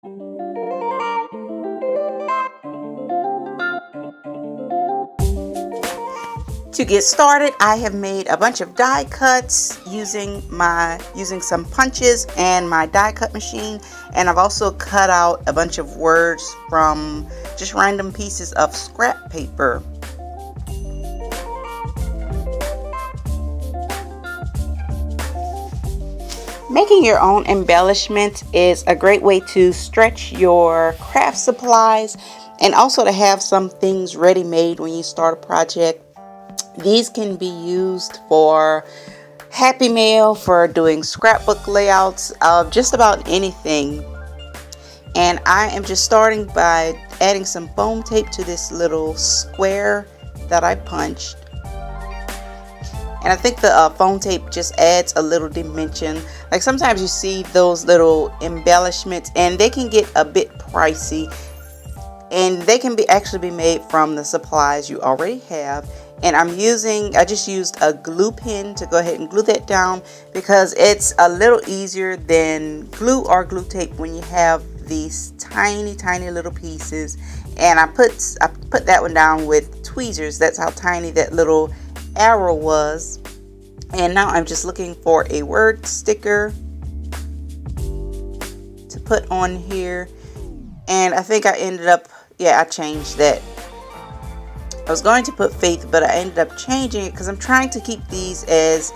To get started, I have made a bunch of die cuts using some punches and my die cut machine, and I've also cut out a bunch of words from just random pieces of scrap paper. Making your own embellishments is a great way to stretch your craft supplies and also to have some things ready-made when you start a project. These can be used for Happy Mail, for doing scrapbook layouts, just about anything. And I am just starting by adding some foam tape to this little square that I punched. And I think the foam tape just adds a little dimension. Like sometimes you see those little embellishments and they can get a bit pricey. And they can actually be made from the supplies you already have. And I just used a glue pen to go ahead and glue that down because it's a little easier than glue or glue tape when you have these tiny little pieces. And I put that one down with tweezers. That's how tiny that little arrow was. And now I'm just looking for a word sticker to put on here. And I think I ended up, I changed that. I was going to put Faith, but I ended up changing it because I'm trying to keep these as,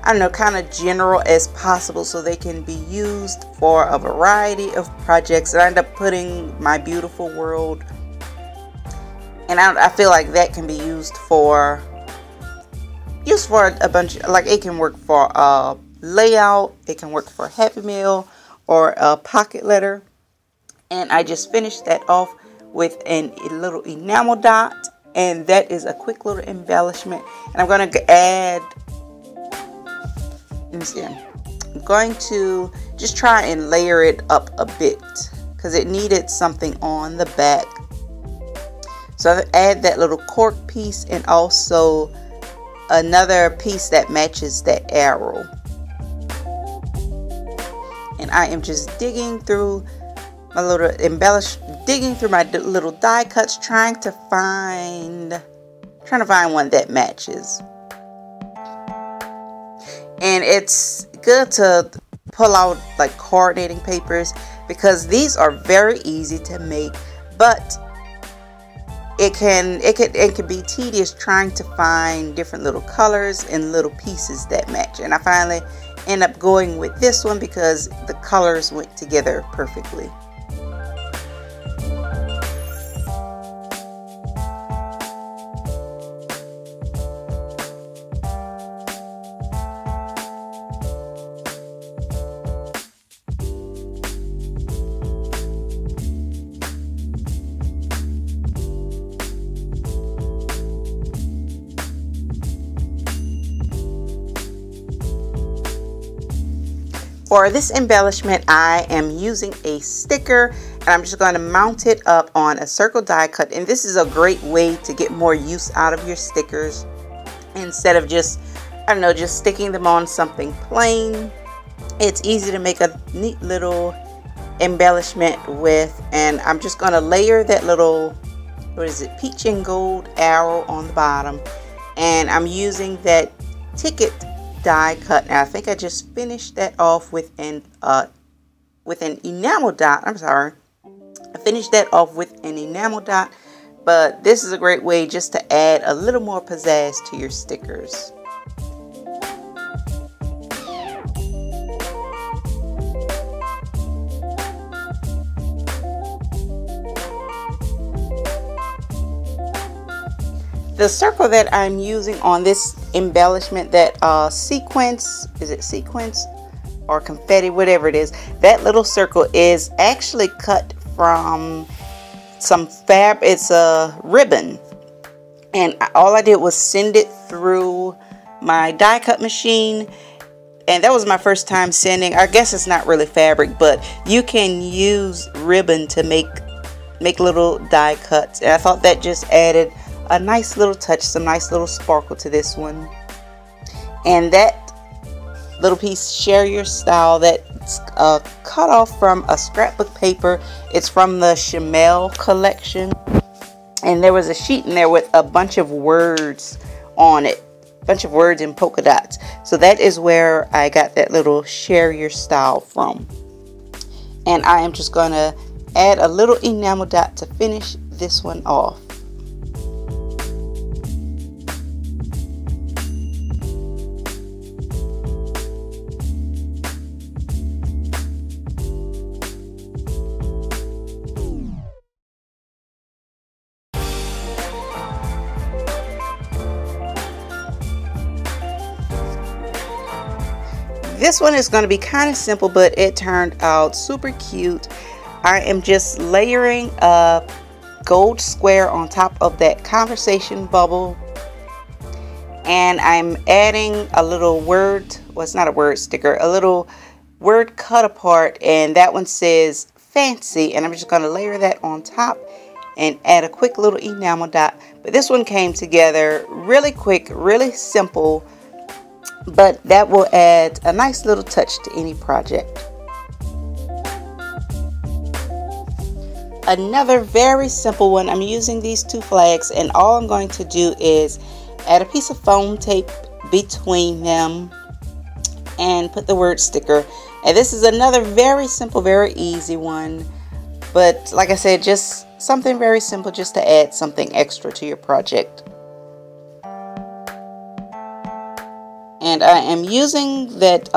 I don't know, kind of general as possible so they can be used for a variety of projects. And I ended up putting My Beautiful World, and I feel like that can be used for a bunch, like it can work for a layout, it can work for Happy Mail or a pocket letter. And I just finished that off with a little enamel dot. And that is a quick little embellishment. And I'm going to add, let me see, I'm going to just try and layer it up a bit because it needed something on the back. So I add that little cork piece and also another piece that matches that arrow. And I am just digging through my little digging through my little die cuts, trying to find one that matches. And it's good to pull out like coordinating papers because these are very easy to make, but it can be tedious trying to find different little colors and little pieces that match. And I finally end up going with this one because the colors went together perfectly. For this embellishment, I am using a sticker, and I'm just going to mount it up on a circle die cut. And this is a great way to get more use out of your stickers instead of just, I don't know, just sticking them on something plain. It's easy to make a neat little embellishment with, and I'm just going to layer that little, what is it, peach and gold arrow on the bottom. And I'm using that ticket die cut. Now I think I just finished that off with an enamel dot. I'm sorry, I finished that off with an enamel dot, but this is a great way just to add a little more pizzazz to your stickers. The circle that I'm using on this embellishment, that sequence, is it sequence or confetti, whatever it is, that little circle is actually cut from some fabric. It's a ribbon, and all I did was send it through my die cut machine, and that was my first time sending. I guess it's not really fabric, but you can use ribbon to make little die cuts, and I thought that just added a nice little touch, some nice little sparkle to this one. And that little piece, Share Your Style, that's cut off from a scrapbook paper. It's from the Chamel collection, and there was a sheet in there with a bunch of words on it, a bunch of words in polka dots. So that is where I got that little Share Your Style from. And I am just going to add a little enamel dot to finish this one off. This one is going to be kind of simple, but it turned out super cute. I am just layering a gold square on top of that conversation bubble, and I'm adding a little word, well, it's not a word sticker, a little word cut apart, and that one says fancy, and I'm just going to layer that on top and add a quick little enamel dot. But this one came together really quick, really simple, but that will add a nice little touch to any project. Another very simple one, I'm using these two flags, and all I'm going to do is add a piece of foam tape between them and put the word sticker. And this is another very simple, very easy one, but like I said, just something very simple just to add something extra to your project. And I am using that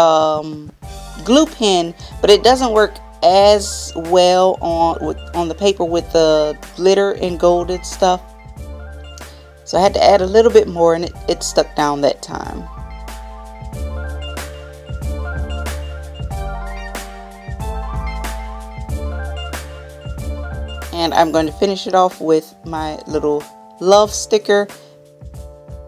glue pen, but it doesn't work as well on the paper with the glitter and golded stuff. So I had to add a little bit more, and it stuck down that time. And I'm going to finish it off with my little love sticker.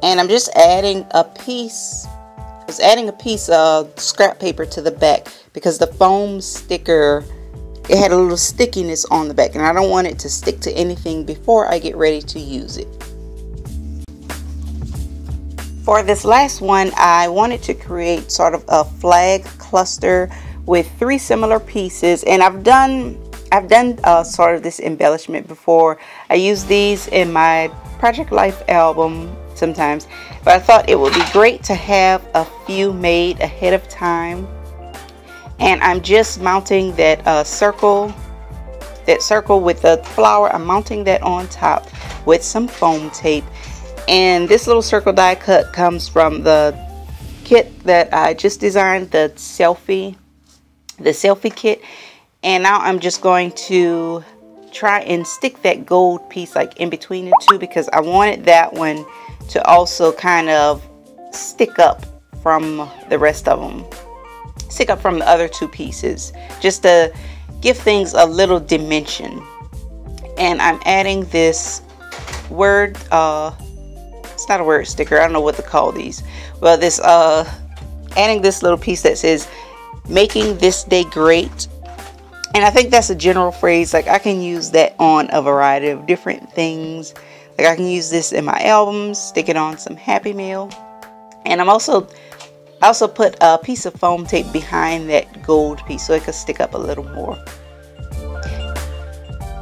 And I'm just adding a piece. I was adding a piece of scrap paper to the back because the foam sticker, it had a little stickiness on the back, and I don't want it to stick to anything before I get ready to use it. For this last one, I wanted to create sort of a flag cluster with 3 similar pieces, and I've done sort of this embellishment before. I use these in my Project Life album sometimes, but I thought it would be great to have a few made ahead of time. And I'm just mounting that circle with the flower. I'm mounting that on top with some foam tape. And this little circle die cut comes from the kit that I just designed, the selfie kit. And now I'm just going to try and stick that gold piece like in between the two, because I wanted that one to also kind of stick up from the rest of them, stick up from the other 2 pieces, just to give things a little dimension. And I'm adding this word, it's not a word sticker, I don't know what to call these. Well, this adding this little piece that says making this day great. And I think that's a general phrase. Like, I can use that on a variety of different things. Like, I can use this in my albums, stick it on some Happy Mail. And I also put a piece of foam tape behind that gold piece so it could stick up a little more.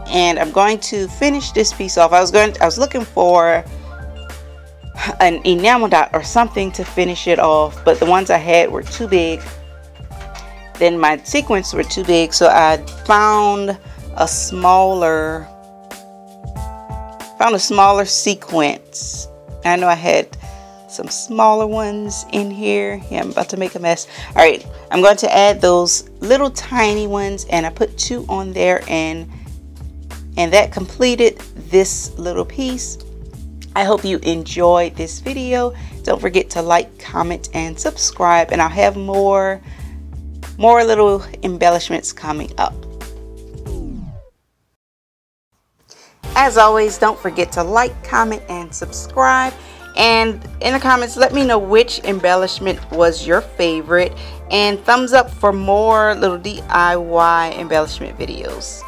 And I'm going to finish this piece off. I was looking for an enamel dot or something to finish it off, but the ones I had were too big. Then my sequins were too big, so I found a smaller sequence. I know I had some smaller ones in here. Yeah, I'm about to make a mess. All right, I'm going to add those little tiny ones, and I put 2 on there, and that completed this little piece. I hope you enjoyed this video. Don't forget to like, comment, and subscribe, and I'll have more little embellishments coming up. As always, don't forget to like, comment, and subscribe. And in the comments, let me know which embellishment was your favorite. And thumbs up for more little DIY embellishment videos.